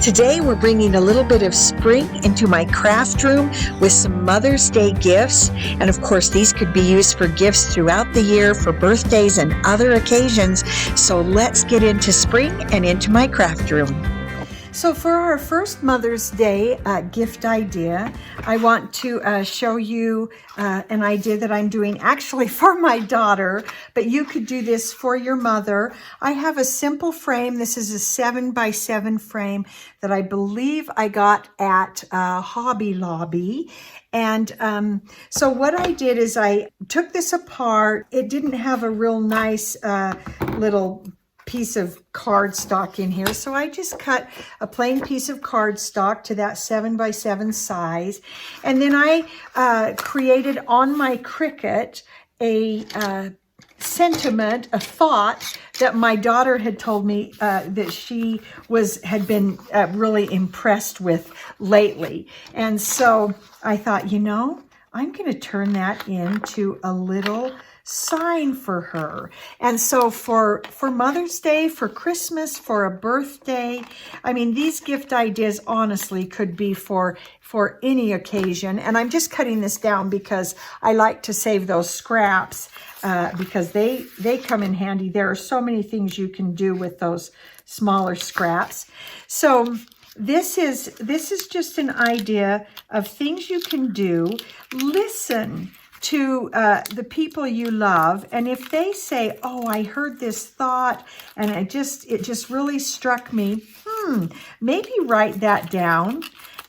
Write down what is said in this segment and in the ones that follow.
Today we're bringing a little bit of spring into my craft room with some Mother's Day gifts. And of course, these could be used for gifts throughout the year for birthdays and other occasions. So let's get into spring and into my craft room. So for our first Mother's Day gift idea, I want to show you an idea that I'm doing actually for my daughter, but you could do this for your mother. I have a simple frame. This is a 7x7 frame that I believe I got at Hobby Lobby. And so what I did is I took this apart. It didn't have a real nice little piece of cardstock in here. So I just cut a plain piece of cardstock to that 7x7 size. And then I created on my Cricut a sentiment, a thought that my daughter had told me that she had been really impressed with lately. And so I thought, I'm going to turn that into a little sign for her. And so for Mother's Day, for Christmas, for a birthday, I mean, these gift ideas honestly could be for any occasion. And I'm just cutting this down because I like to save those scraps because they come in handy. There are so many things you can do with those smaller scraps. So this is just an idea of things you can do. Listen to the people you love, and if they say, "Oh, I heard this thought, and it just really struck me," maybe write that down.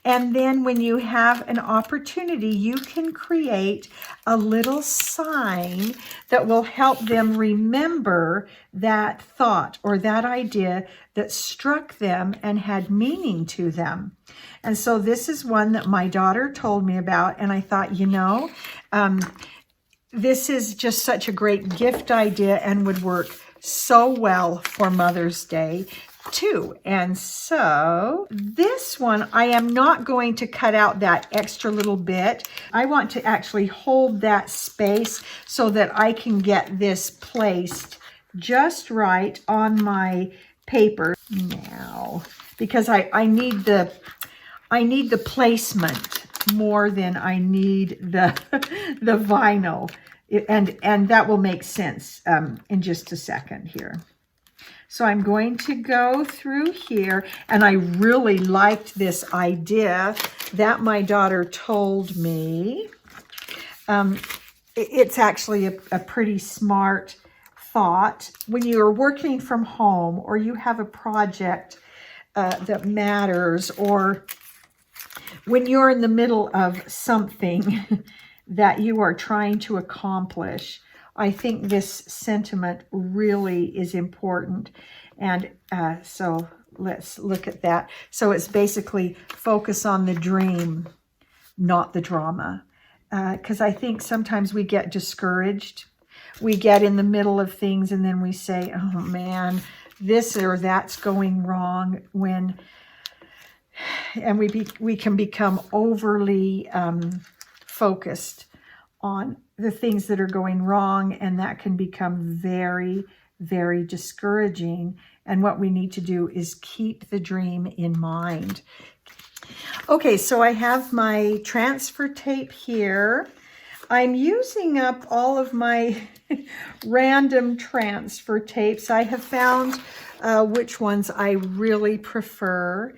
And then when you have an opportunity, you can create a little sign that will help them remember that thought or that idea that struck them and had meaning to them. And so this is one that my daughter told me about, and I thought, this is just such a great gift idea and would work so well for Mother's Day too. And so this one, I am not going to cut out that extra little bit. I want to actually hold that space so that I can get this placed just right on my paper now, because I need the placement more than I need the vinyl. And that will make sense in just a second here. So I'm going to go through here, and I really liked this idea that my daughter told me. It's actually a pretty smart thought. When you're working from home or you have a project that matters, or when you're in the middle of something that you are trying to accomplish, I think this sentiment really is important. And so let's look at that. So it's basically focus on the dream, not the drama. Because I think sometimes we get discouraged. We get in the middle of things and then we say, "Oh man, this or that's going wrong," and we can become overly focused on the things that are going wrong, and that can become very, very discouraging. And what we need to do is keep the dream in mind. Okay, so I have my transfer tape here. I'm using up all of my random transfer tapes. I have found which ones I really prefer.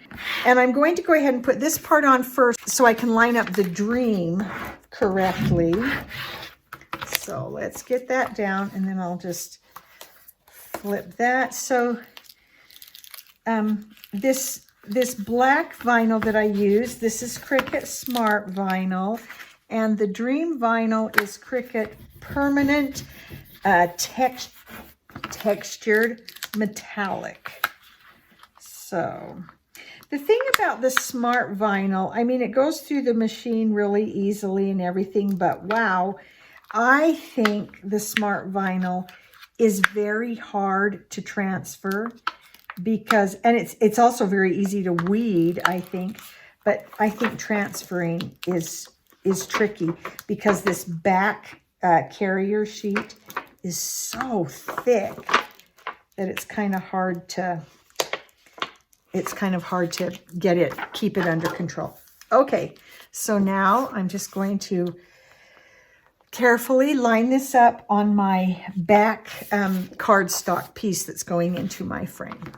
And I'm going to go ahead and put this part on first so I can line up the dream correctly. So let's get that down, and then I'll just flip that. So this black vinyl that I use, this is Cricut Smart Vinyl, and the dream vinyl is Cricut Permanent Textured Metallic. So the thing about the Smart Vinyl, I mean, it goes through the machine really easily and everything, but wow, I think the Smart Vinyl is very hard to transfer because, and it's also very easy to weed, I think, but I think transferring is tricky because this back carrier sheet is so thick that it's kind of hard to it's kind of hard to keep it under control. Okay, so now I'm just going to carefully line this up on my back cardstock piece that's going into my frame.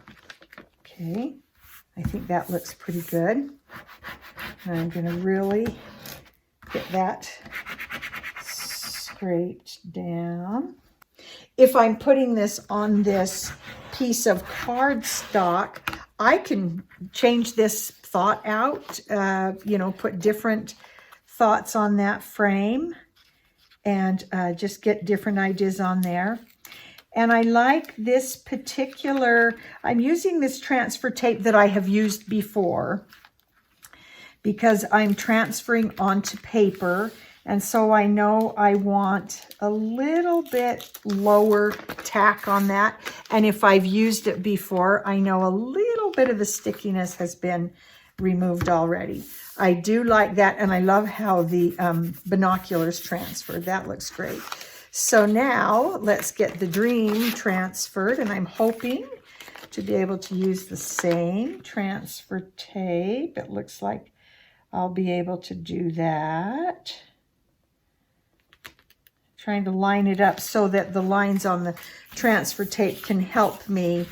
Okay, I think that looks pretty good. And I'm going to really get that straight down. If I'm putting this on this piece of cardstock, I can change this thought out, you know, put different thoughts on that frame and just get different ideas on there. And I like this particular, I'm using this transfer tape that I have used before because I'm transferring onto paper. And so I know I want a little bit lower tack on that. And if I've used it before, I know a little bit of the stickiness has been removed already. I do like that, and I love how the binoculars transferred. That looks great. So now let's get the dream transferred, and I'm hoping to be able to use the same transfer tape. It looks like I'll be able to do that. Trying to line it up so that the lines on the transfer tape can help me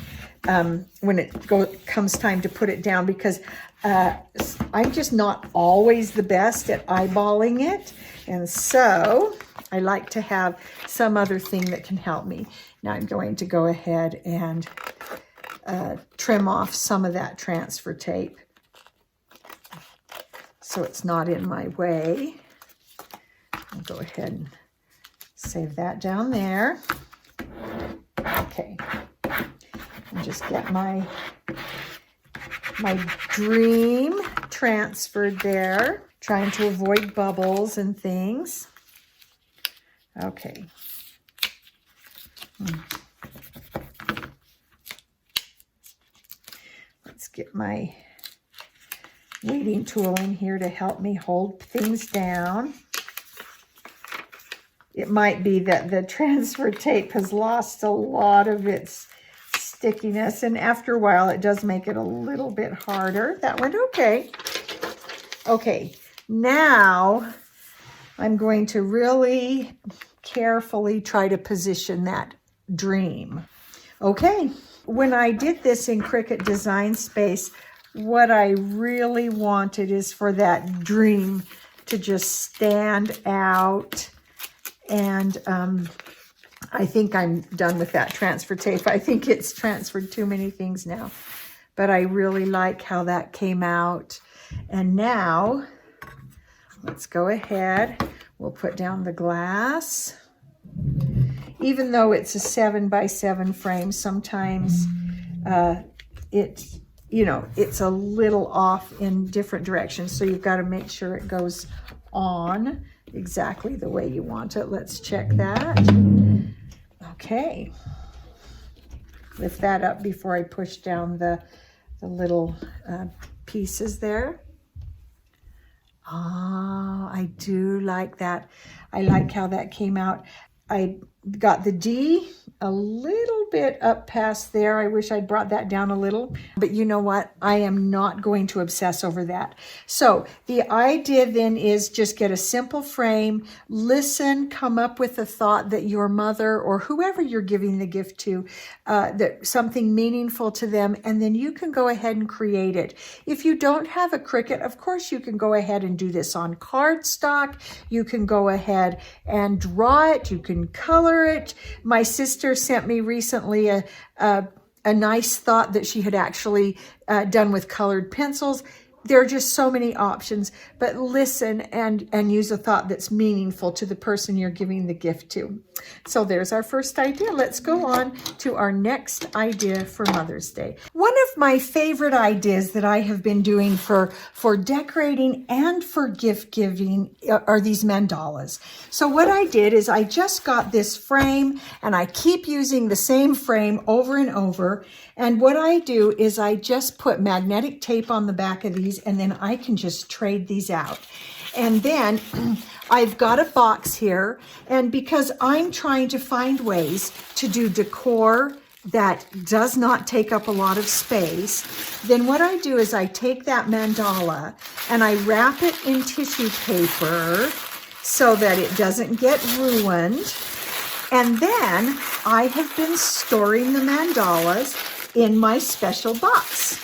when it comes time to put it down, because I'm just not always the best at eyeballing it. And so I like to have some other thing that can help me. Now I'm going to go ahead and trim off some of that transfer tape so it's not in my way. I'll go ahead and save that down there. Okay. And just get my dream transferred there, trying to avoid bubbles and things. Okay. Let's get my weighting tool in here to help me hold things down. It might be that the transfer tape has lost a lot of its stickiness, and after a while it does make it a little bit harder. That went okay. Okay, now I'm going to really carefully try to position that dream. Okay, when I did this in Cricut Design Space, what I really wanted is for that dream to just stand out. And I think I'm done with that transfer tape. I think it's transferred too many things now. But I really like how that came out. And now, let's go ahead. We'll put down the glass. Even though it's a 7x7 frame, sometimes it's a little off in different directions. So you've got to make sure it goes on exactly the way you want it. Let's check that. Okay. Lift that up before I push down the little pieces there. Ah, I do like that. I like how that came out. I got the D a little bit up past there. I wish I'd brought that down a little, but you know what? I am not going to obsess over that. So the idea then is just get a simple frame, listen, come up with a thought that your mother or whoever you're giving the gift to, that something meaningful to them, and then you can go ahead and create it. If you don't have a Cricut, of course you can go ahead and do this on cardstock. You can go ahead and draw it. You can color it. My sister sent me recently a nice thought that she had actually done with colored pencils. There are just so many options, but listen and use a thought that's meaningful to the person you're giving the gift to. So there's our first idea. Let's go on to our next idea for Mother's Day. One of my favorite ideas that I have been doing for decorating and for gift giving are these mandalas. So what I did is I just got this frame, and I keep using the same frame over and over. And what I do is I just put magnetic tape on the back of these, and then I can just trade these out. And then I've got a box here, and because I'm trying to find ways to do decor that does not take up a lot of space, then what I do is I take that mandala and I wrap it in tissue paper so that it doesn't get ruined. And then I have been storing the mandalas in my special box.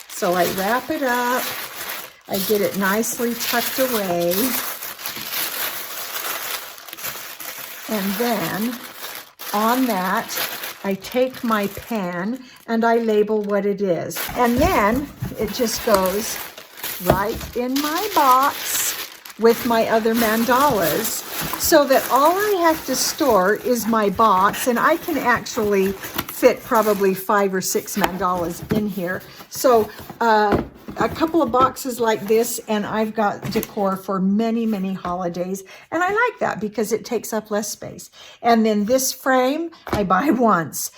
So I wrap it up, I get it nicely tucked away, and then on that, I take my pen and I label what it is. And then it just goes right in my box with my other mandalas, so that all I have to store is my box, and I can actually fit probably 5 or 6 mandalas in here. So a couple of boxes like this, and I've got decor for many, many holidays. And I like that because it takes up less space. And then this frame, I buy once.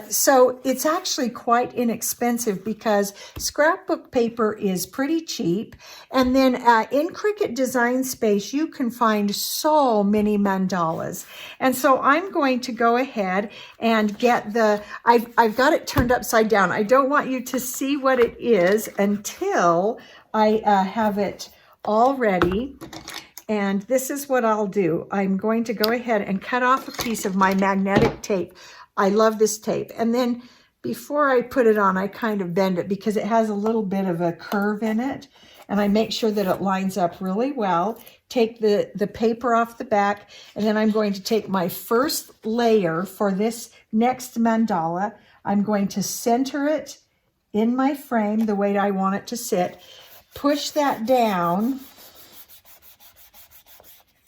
So it's actually quite inexpensive because scrapbook paper is pretty cheap. And then in Cricut Design Space, you can find so many mandalas. And so I'm going to go ahead and get I've got it turned upside down. I don't want you to see what it is until I have it all ready. And this is what I'll do. I'm going to go ahead and cut off a piece of my magnetic tape. I love this tape. And then before I put it on, I kind of bend it because it has a little bit of a curve in it. And I make sure that it lines up really well. Take the paper off the back, and then I'm going to take my first layer for this next mandala. I'm going to center it in my frame the way I want it to sit. Push that down,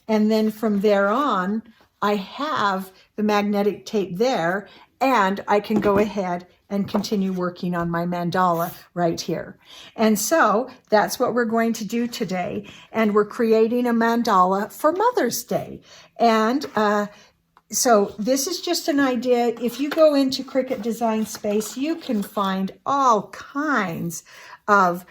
and then from there on, I have the magnetic tape there, and I can go ahead and continue working on my mandala right here. And so that's what we're going to do today. And we're creating a mandala for Mother's Day. And so this is just an idea. If you go into Cricut Design Space, you can find all kinds of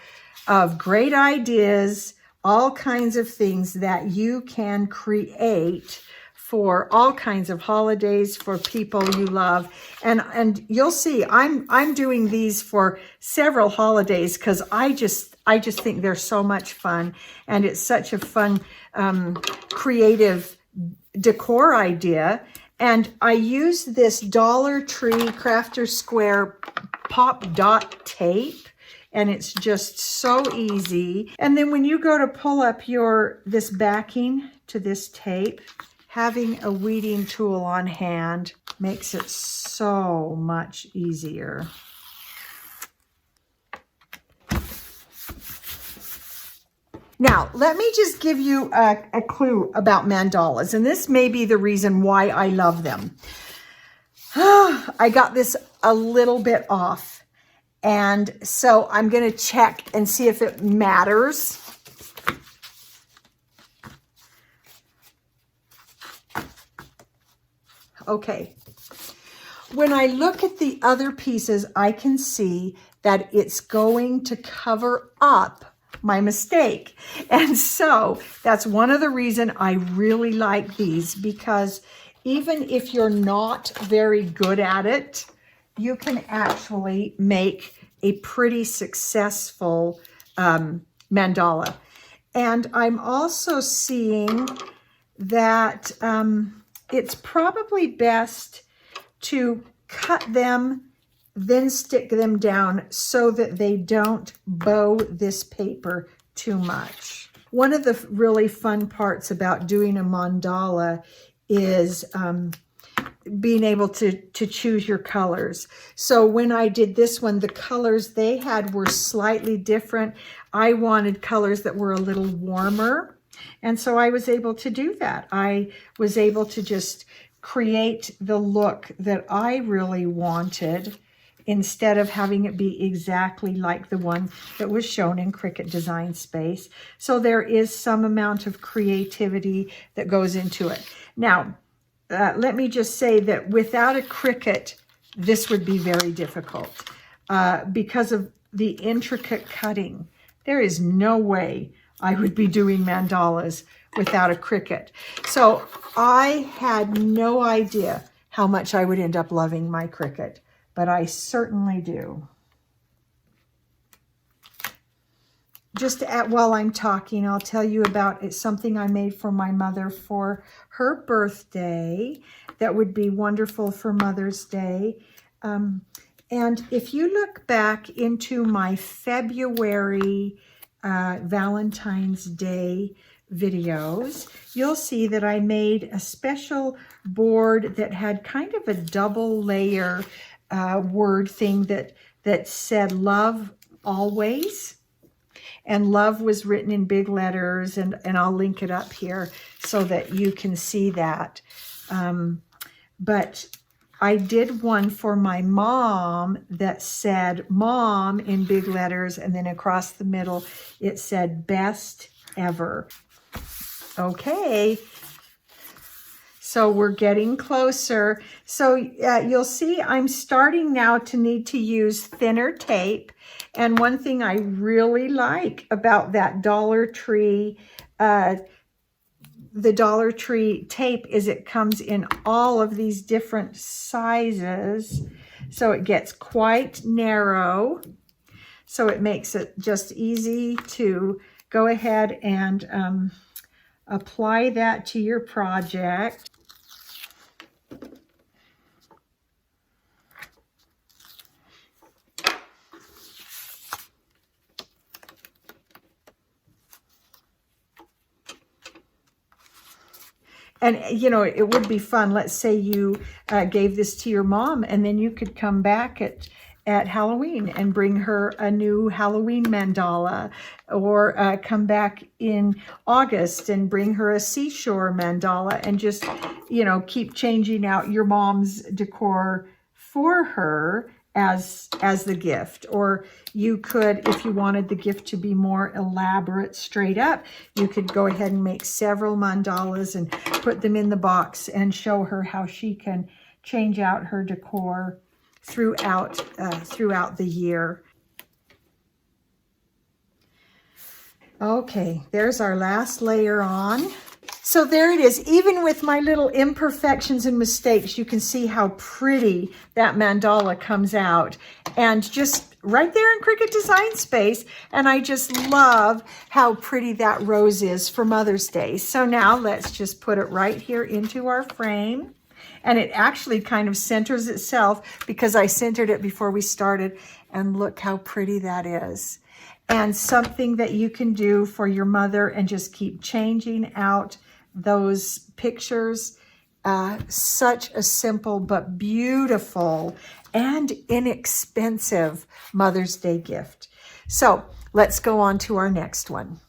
great ideas, all kinds of things that you can create for all kinds of holidays, for people you love. And you'll see, I'm doing these for several holidays because I just think they're so much fun, and it's such a fun creative decor idea. And I use this Dollar Tree Crafter Square Pop Dot tape, and it's just so easy. And then when you go to pull up this backing to this tape, having a weeding tool on hand makes it so much easier. Now, let me just give you a clue about mandalas, and this may be the reason why I love them. I got this a little bit off, and so I'm going to check and see if it matters. Okay, when I look at the other pieces, I can see that it's going to cover up my mistake. And so that's one of the reasons I really like these, because even if you're not very good at it, you can actually make a pretty successful mandala. And I'm also seeing that it's probably best to cut them, then stick them down so that they don't bow this paper too much. One of the really fun parts about doing a mandala is being able to choose your colors. So when I did this one, the colors they had were slightly different. I wanted colors that were a little warmer. And so I was able to do that. I was able to just create the look that I really wanted instead of having it be exactly like the one that was shown in Cricut Design Space. So there is some amount of creativity that goes into it. Now, let me just say that without a Cricut, this would be very difficult because of the intricate cutting. There is no way I would be doing mandalas without a Cricut. So I had no idea how much I would end up loving my Cricut, but I certainly do. Just while I'm talking, I'll tell you about something I made for my mother for her birthday that would be wonderful for Mother's Day. And if you look back into my February Valentine's Day videos, you'll see that I made a special board that had kind of a double layer word thing that said love always. And love was written in big letters, and I'll link it up here so that you can see that. But I did one for my mom that said mom in big letters, and then across the middle it said best ever. Okay. So we're getting closer. So you'll see I'm starting now to need to use thinner tape. And one thing I really like about that Dollar Tree, the Dollar Tree tape is it comes in all of these different sizes. So it gets quite narrow. So it makes it just easy to go ahead and apply that to your project. And, you know, it would be fun. Let's say you gave this to your mom, and then you could come back at Halloween and bring her a new Halloween mandala, or come back in August and bring her a seashore mandala, and just, you know, keep changing out your mom's decor for her as the gift. Or you could, if you wanted the gift to be more elaborate straight up, you could go ahead and make several mandalas and put them in the box and show her how she can change out her decor throughout the year. Okay, there's our last layer on. So there it is. Even with my little imperfections and mistakes, you can see how pretty that mandala comes out. And just right there in Cricut Design Space. And I just love how pretty that rose is for Mother's Day. So now let's just put it right here into our frame. And it actually kind of centers itself because I centered it before we started. And look how pretty that is. And something that you can do for your mother and just keep changing out those pictures. Such a simple but beautiful and inexpensive Mother's Day gift. So let's go on to our next one.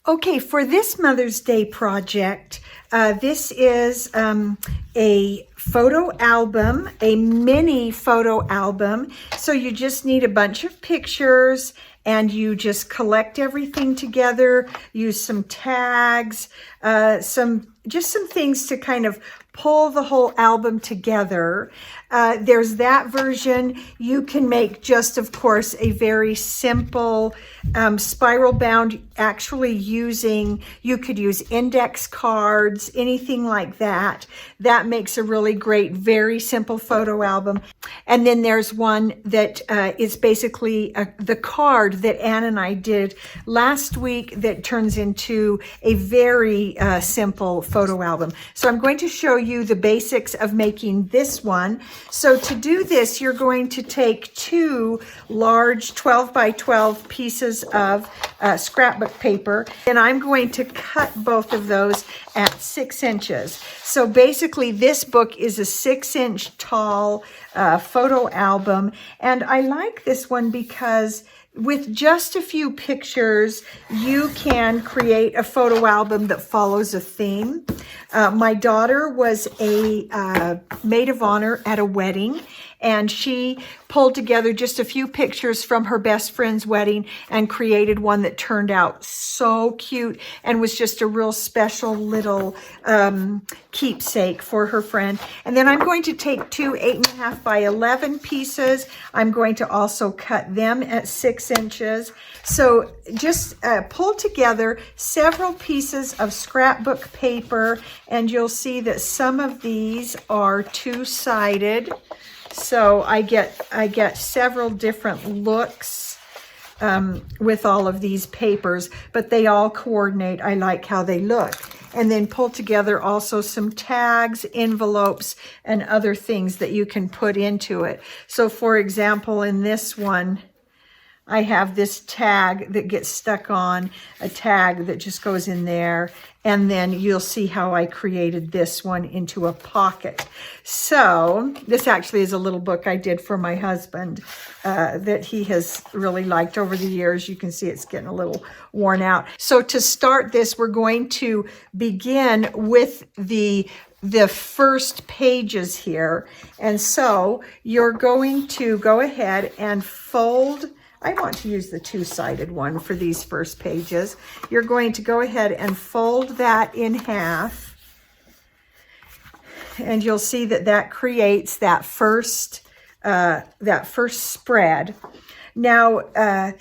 Okay, for this Mother's Day project, this is a photo album, a mini photo album. So you just need a bunch of pictures and you just collect everything together, use some tags, just some things to kind of pull the whole album together. There's that version. You can make just, of course, a very simple spiral bound, actually you could use index cards, anything like that. That makes a really great, very simple photo album. And then there's one that is basically the card that Ann and I did last week that turns into a very simple photo album. So I'm going to show you the basics of making this one. So to do this, you're going to take two large 12 by 12 pieces of scrapbook paper, and I'm going to cut both of those at 6 inches. So basically this book is a 6-inch tall photo album, and I like this one because with just a few pictures, you can create a photo album that follows a theme. My daughter was a maid of honor at a wedding, and she pulled together just a few pictures from her best friend's wedding and created one that turned out so cute and was just a real special little keepsake for her friend. And then I'm going to take two 8.5 by 11 pieces. I'm going to also cut them at 6 inches. So just pull together several pieces of scrapbook paper, and you'll see that some of these are two-sided. So I get several different looks with all of these papers, but they all coordinate. I like how they look. And then pull together also some tags, envelopes, and other things that you can put into it. So for example, in this one, I have this tag that gets stuck on, a tag that just goes in there, and then you'll see how I created this one into a pocket. So this actually is a little book I did for my husband that he has really liked over the years. You can see it's getting a little worn out. So to start this, we're going to begin with the first pages here. And so you're going to go ahead and fold. I want to use the two-sided one for these first pages. You're going to go ahead and fold that in half, and you'll see that that creates that first spread. Now,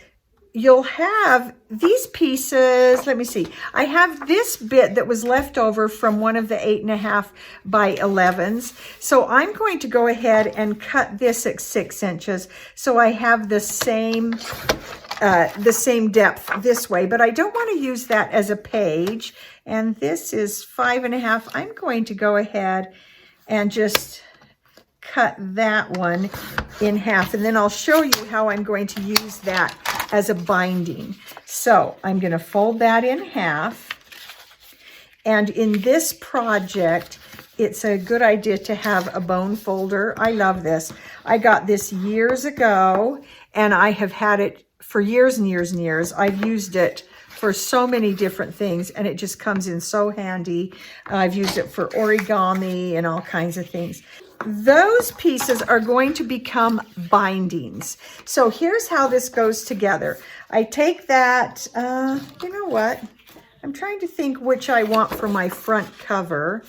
you'll have these pieces, let me see. I have this bit that was left over from one of the 8.5 by 11s. So I'm going to go ahead and cut this at 6 inches. So I have the same depth this way, but I don't want to use that as a page. And this is 5.5. I'm going to go ahead and just cut that one in half, and then I'll show you how I'm going to use that as a binding. So I'm going to fold that in half, and in this project it's a good idea to have a bone folder. I love this. I got this years ago, and I have had it for years and years and years. I've used it for so many different things, and it just comes in so handy. I've used it for origami and all kinds of things. Those pieces are going to become bindings. So here's how this goes together. I take that, you know what? I'm trying to think which I want for my front cover.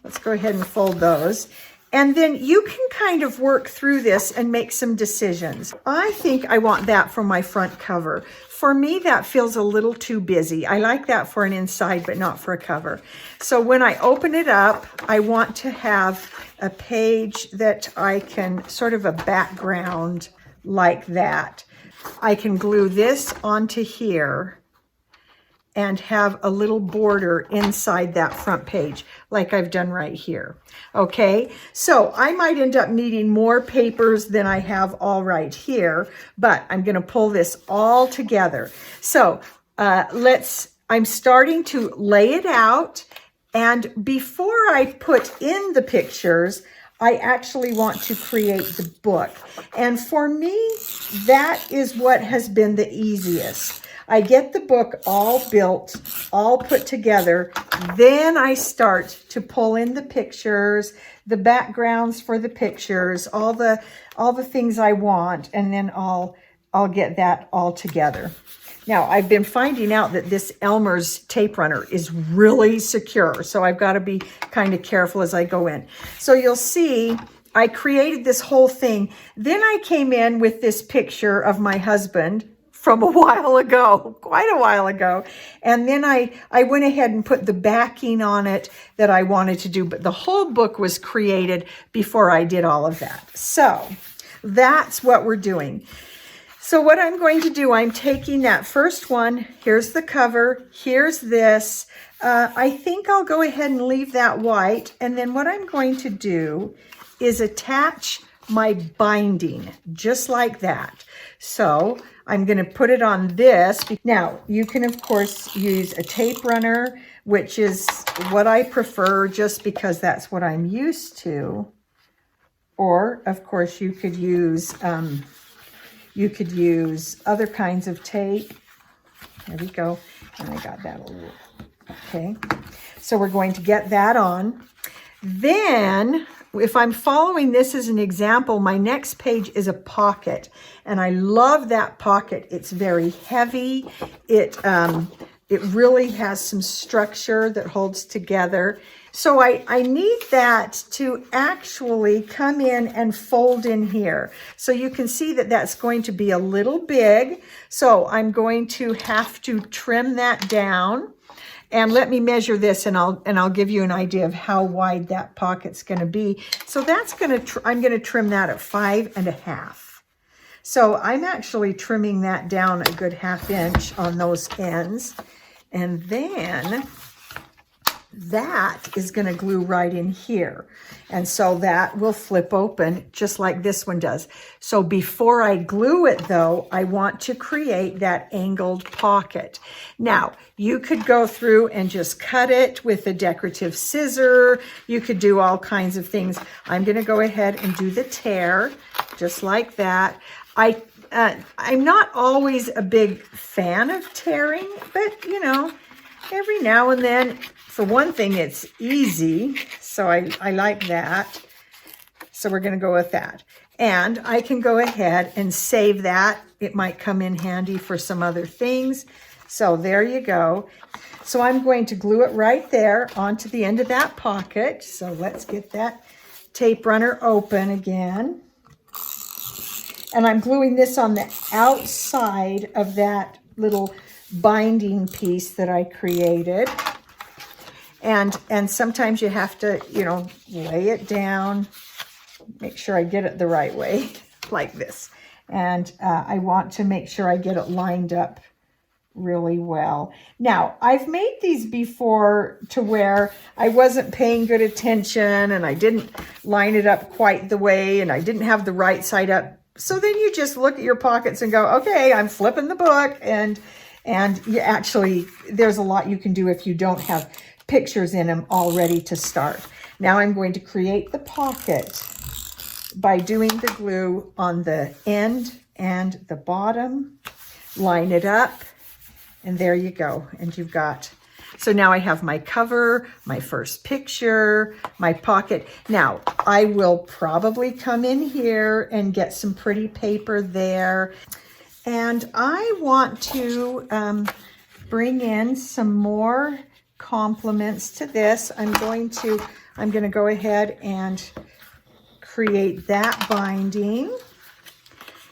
Let's go ahead and fold those. And then you can kind of work through this and make some decisions. I think I want that for my front cover. For me, that feels a little too busy. I like that for an inside, but not for a cover. So when I open it up, I want to have a page that I can, sort of a background like that. I can glue this onto here and have a little border inside that front page, like I've done right here. Okay, so I might end up needing more papers than I have all right here, but I'm gonna pull this all together. So I'm starting to lay it out, and before I put in the pictures, I actually want to create the book. And for me, that is what has been the easiest. I get the book all built, all put together, then I start to pull in the pictures, the backgrounds for the pictures, all the things I want, and then I'll get that all together. Now, I've been finding out that this Elmer's tape runner is really secure, so I've got to be kind of careful as I go in. So you'll see I created this whole thing. Then I came in with this picture of my husband from a while ago, quite a while ago. And then I went ahead and put the backing on it that I wanted to do, but the whole book was created before I did all of that. So that's what we're doing. So what I'm going to do, I'm taking that first one, here's the cover, here's this. I think I'll go ahead and leave that white. And then what I'm going to do is attach my binding, just like that. So I'm going to put it on this. Now, you can, of course, use a tape runner, which is what I prefer just because that's what I'm used to. Or, of course, you could use other kinds of tape. There we go. And I got that a little. Okay. So we're going to get that on. Then if I'm following this as an example, my next page is a pocket, and I love that pocket. It's very heavy. It really has some structure that holds together. So I need that to actually come in and fold in here. So you can see that that's going to be a little big. So I'm going to have to trim that down. And let me measure this, and I'll give you an idea of how wide that pocket's going to be. So that's I'm going to trim that at 5.5. So I'm actually trimming that down a good 1/2 inch on those ends. And then that is going to glue right in here. And so that will flip open just like this one does. So before I glue it though, I want to create that angled pocket. Now, you could go through and just cut it with a decorative scissor. You could do all kinds of things. I'm going to go ahead and do the tear just like that. I'm not always a big fan of tearing, but you know, every now and then. For one thing, it's easy, so I like that. So we're going to go with that. And I can go ahead and save that. It might come in handy for some other things. So there you go. So I'm going to glue it right there onto the end of that pocket. So let's get that tape runner open again. And I'm gluing this on the outside of that little binding piece that I created. And sometimes you have to, you know, lay it down, make sure I get it the right way, like this. And I want to make sure I get it lined up really well. Now, I've made these before to where I wasn't paying good attention and I didn't line it up quite the way and I didn't have the right side up. So then you just look at your pockets and go, okay, I'm flipping the book. And you actually, there's a lot you can do if you don't have pictures in them all ready to start. Now I'm going to create the pocket by doing the glue on the end and the bottom. Line it up, and there you go. And you've got, so now I have my cover, my first picture, my pocket. Now I will probably come in here and get some pretty paper there. And I want to bring in some more complements to this. I'm going to go ahead and create that binding.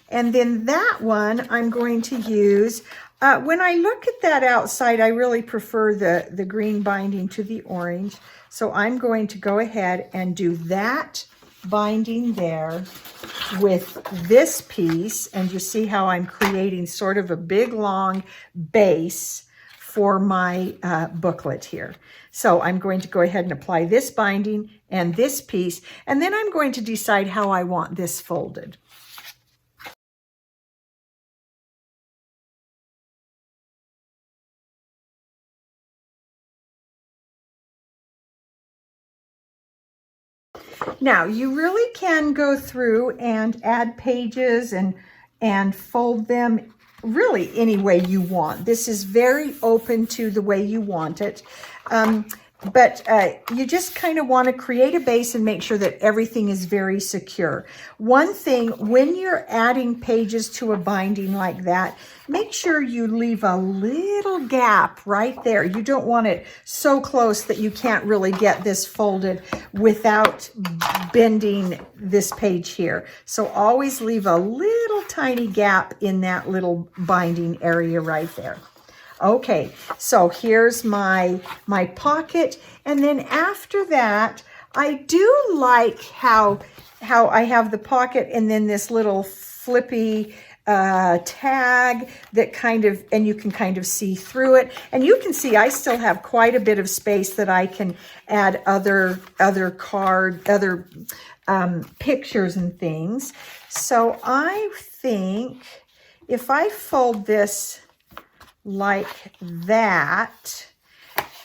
And then that one I'm going to use. When I look at that outside, I really prefer the green binding to the orange. So I'm going to go ahead and do that binding there with this piece. And you see how I'm creating sort of a big, long base for my booklet here. So I'm going to go ahead and apply this binding and this piece, and then I'm going to decide how I want this folded. Now, you really can go through and add pages and fold them really any way you want. This is very open to the way you want it. But you just kind of want to create a base and make sure that everything is very secure. One thing, when you're adding pages to a binding like that, make sure you leave a little gap right there. You don't want it so close that you can't really get this folded without bending this page here. So always leave a little tiny gap in that little binding area right there. Okay, so here's my pocket, and then after that, I do like how I have the pocket and then this little flippy tag that kind of, and you can kind of see through it, and you can see I still have quite a bit of space that I can add other pictures and things. So I think if I fold this like that,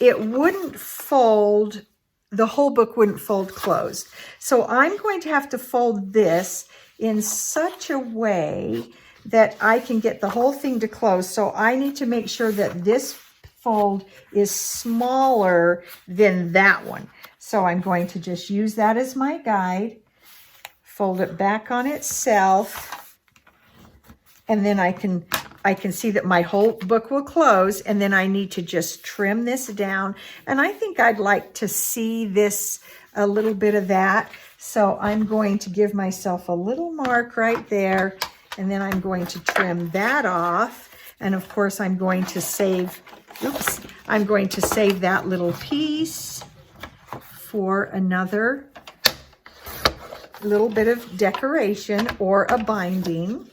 it wouldn't fold, the whole book wouldn't fold closed. So I'm going to have to fold this in such a way that I can get the whole thing to close. So I need to make sure that this fold is smaller than that one. So I'm going to just use that as my guide, fold it back on itself, and then I can see that my whole book will close, and then I need to just trim this down. And I think I'd like to see this, a little bit of that. So I'm going to give myself a little mark right there, and then I'm going to trim that off. And of course I'm going to save, I'm going to save that little piece for another little bit of decoration or a binding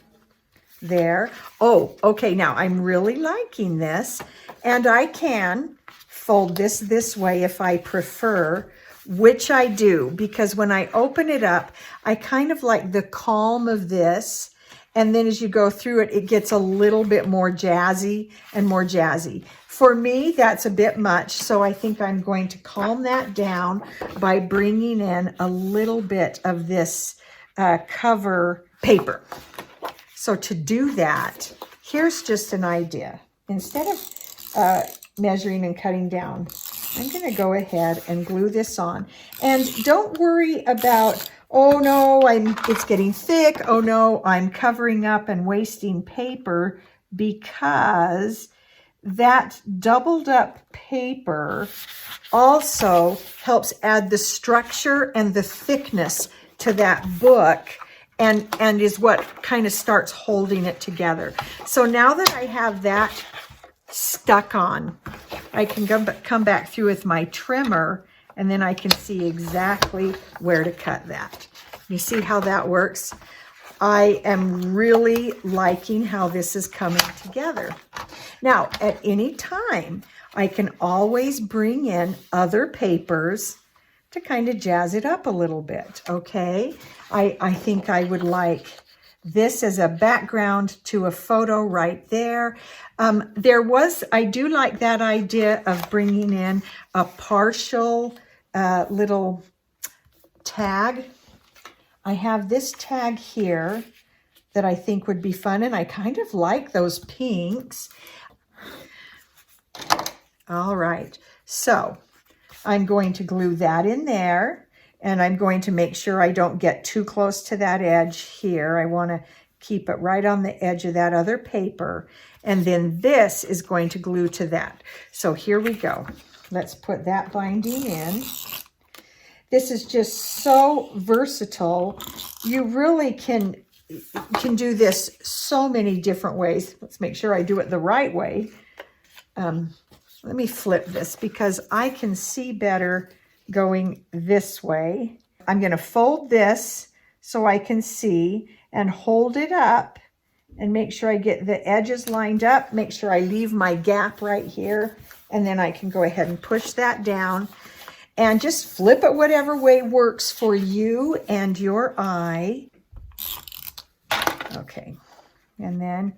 there. Oh, okay, now I'm really liking this, and I can fold this way if I prefer, which I do, because when I open it up, I kind of like the calm of this, and then as you go through it, it gets a little bit more jazzy and more jazzy. For me, that's a bit much, so I think I'm going to calm that down by bringing in a little bit of this cover paper. So to do that, here's just an idea. Instead of measuring and cutting down, I'm going to go ahead and glue this on. And don't worry about, oh no, it's getting thick. Oh no, I'm covering up and wasting paper, because that doubled up paper also helps add the structure and the thickness to that book, and is what kind of starts holding it together. So now that I have that stuck on, I can come back through with my trimmer, and then I can see exactly where to cut that. You see how that works? I am really liking how this is coming together. Now, at any time, I can always bring in other papers to kind of jazz it up a little bit, okay? I think I would like this as a background to a photo right there. I do like that idea of bringing in a partial little tag. I have this tag here that I think would be fun, and I kind of like those pinks. All right, so I'm going to glue that in there, and I'm going to make sure I don't get too close to that edge here. I want to keep it right on the edge of that other paper, and then this is going to glue to that. So here we go. Let's put that binding in. This is just so versatile. You really can do this so many different ways. Let's make sure I do it the right way. Let me flip this because I can see better going this way. I'm going to fold this so I can see and hold it up and make sure I get the edges lined up. Make sure I leave my gap right here, and then I can go ahead and push that down and just flip it whatever way works for you and your eye. Okay, and then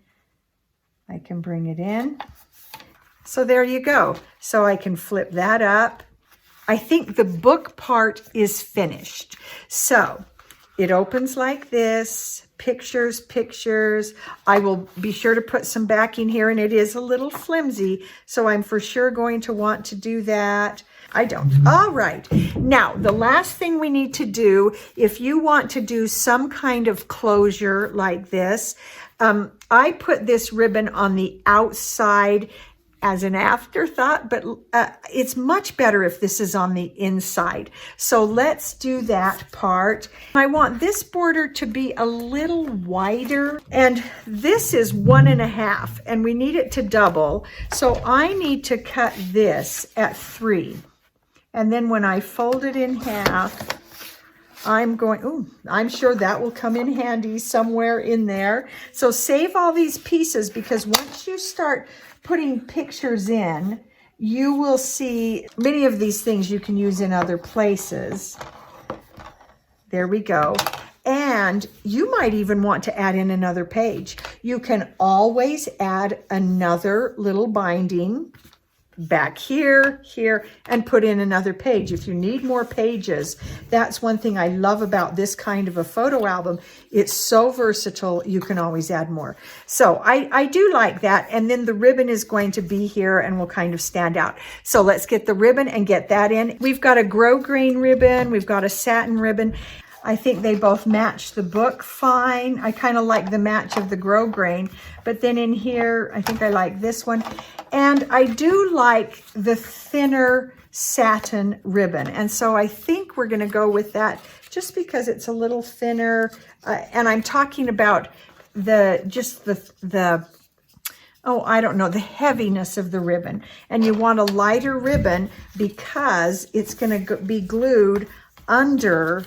I can bring it in. So there you go. So I can flip that up. I think the book part is finished. So it opens like this, pictures, pictures. I will be sure to put some backing here, and it is a little flimsy, so I'm for sure going to want to do that. I don't. All right. Now, the last thing we need to do, if you want to do some kind of closure like this, I put this ribbon on the outside as an afterthought, but it's much better if this is on the inside. So let's do that part. I want this border to be a little wider, and this is 1.5, and we need it to double. So I need to cut this at 3. And then when I fold it in half, I'm sure that will come in handy somewhere in there. So save all these pieces, because once you start putting pictures in, you will see many of these things you can use in other places. There we go. And you might even want to add in another page. You can always add another little binding back here, here, and put in another page. If you need more pages, that's one thing I love about this kind of a photo album. It's so versatile, you can always add more. So I do like that. And then the ribbon is going to be here and will kind of stand out. So let's get the ribbon and get that in. We've got a grosgrain ribbon. We've got a satin ribbon. I think they both match the book fine. I kind of like the match of the grosgrain, but then in here, I think I like this one. And I do like the thinner satin ribbon. And so I think we're going to go with that just because it's a little thinner. And I'm talking about the heaviness of the ribbon. And you want a lighter ribbon because it's going to be glued under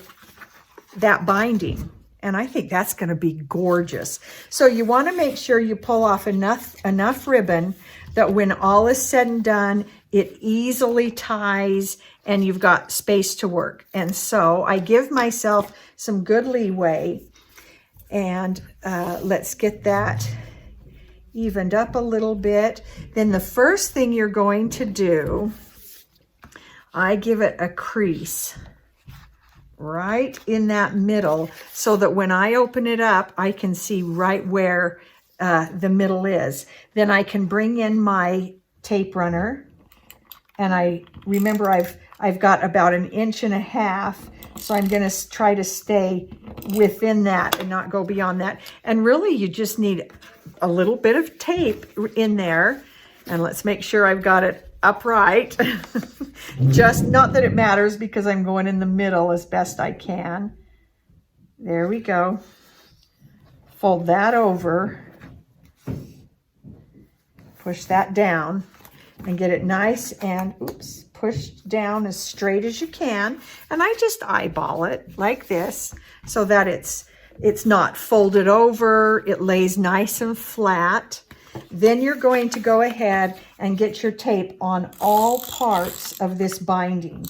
that binding. And I think that's going to be gorgeous. So you want to make sure you pull off enough ribbon that when all is said and done, it easily ties and you've got space to work. And so I give myself some good leeway, and let's get that evened up a little bit. Then the first thing you're going to do, I give it a crease right in that middle so that when I open it up, I can see right where the middle is. Then I can bring in my tape runner, and I remember I've got about 1.5 inches, so I'm going to try to stay within that and not go beyond that. And really, you just need a little bit of tape in there, and let's make sure I've got it upright. Just not that it matters because I'm going in the middle as best I can. There we go. Fold that over, push that down, and get it nice and pushed down as straight as you can. And I just eyeball it like this so that it's not folded over. It lays nice and flat. Then you're going to go ahead and get your tape on all parts of this binding,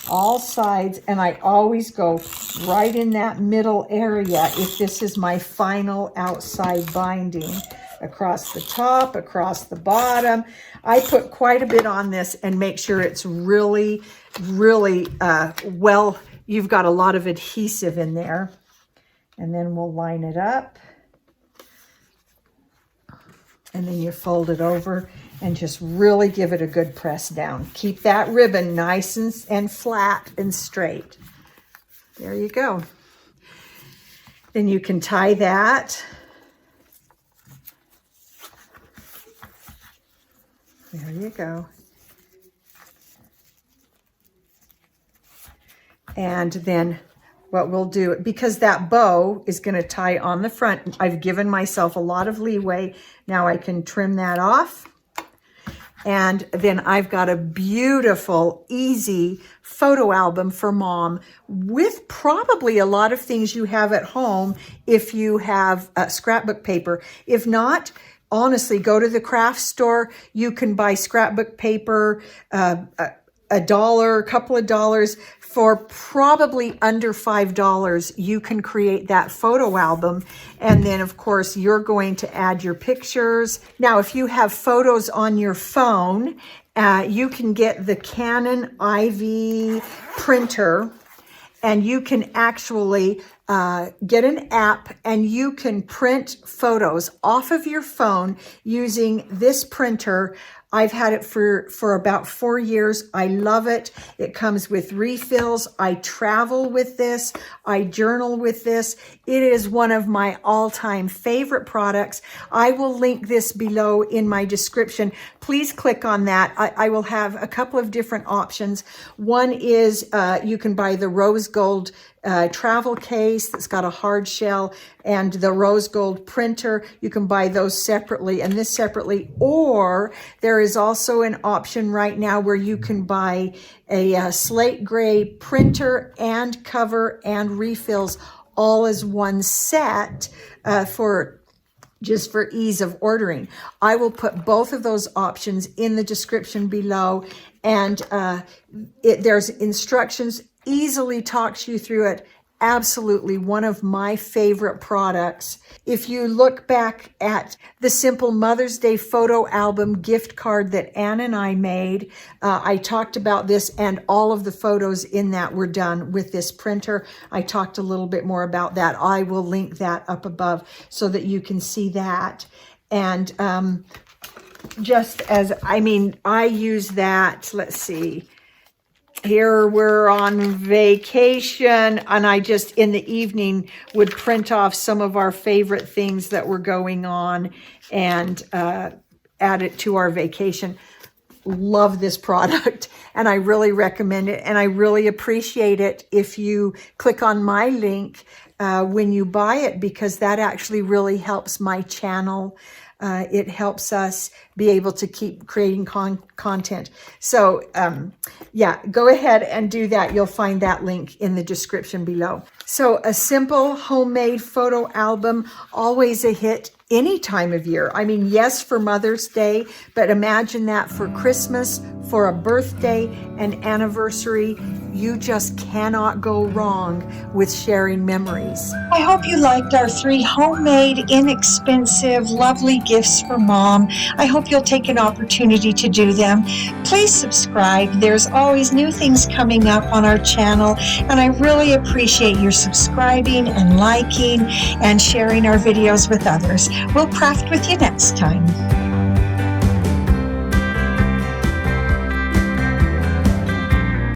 all sides, and I always go right in that middle area if this is my final outside binding. Across the top, across the bottom. I put quite a bit on this and make sure it's really, really well, you've got a lot of adhesive in there. And then we'll line it up. And then you fold it over and just really give it a good press down. Keep that ribbon nice and flat and straight. There you go. Then you can tie that. There you go. And then what we'll do, because that bow is going to tie on the front, I've given myself a lot of leeway. Now I can trim that off. And then I've got a beautiful, easy photo album for mom with probably a lot of things you have at home if you have scrapbook paper. If not, honestly, go to the craft store. You can buy scrapbook paper, $1, a couple of dollars. For probably under $5, you can create that photo album. And then, of course, you're going to add your pictures. Now, if you have photos on your phone, you can get the Canon IV printer, and you can actually get an app and you can print photos off of your phone using this printer. I've had it for about 4 years. I love it. It comes with refills. I travel with this. I journal with this. It is one of my all-time favorite products. I will link this below in my description. Please click on that. I will have a couple of different options. One is you can buy the rose gold travel case that's got a hard shell and the rose gold printer. You can buy those separately and this separately, or there is also an option right now where you can buy a slate gray printer and cover and refills all as one set for ease of ordering. I will put both of those options in the description below, and there's instructions, easily talks you through it, absolutely one of my favorite products. If you look back at the simple Mother's Day photo album gift card that Ann and I made, I talked about this, and all of the photos in that were done with this printer. I talked a little bit more about that. I will link that up above so that you can see that. And just as, I use that, let's see. Here we're on vacation, and I just in the evening would print off some of our favorite things that were going on and add it to our vacation. Love this product, and I really recommend it, and I really appreciate it if you click on my link when you buy it, because that actually really helps my channel. It helps us be able to keep creating content. So yeah, go ahead and do that. You'll find that link in the description below. So a simple homemade photo album, always a hit any time of year. I mean, yes, for Mother's Day, but imagine that for Christmas, for a birthday, an anniversary. You just cannot go wrong with sharing memories. I hope you liked our 3 homemade, inexpensive, lovely gifts for Mom. I hope you'll take an opportunity to do them. Please subscribe. There's always new things coming up on our channel, and I really appreciate your subscribing and liking and sharing our videos with others. We'll craft with you next time.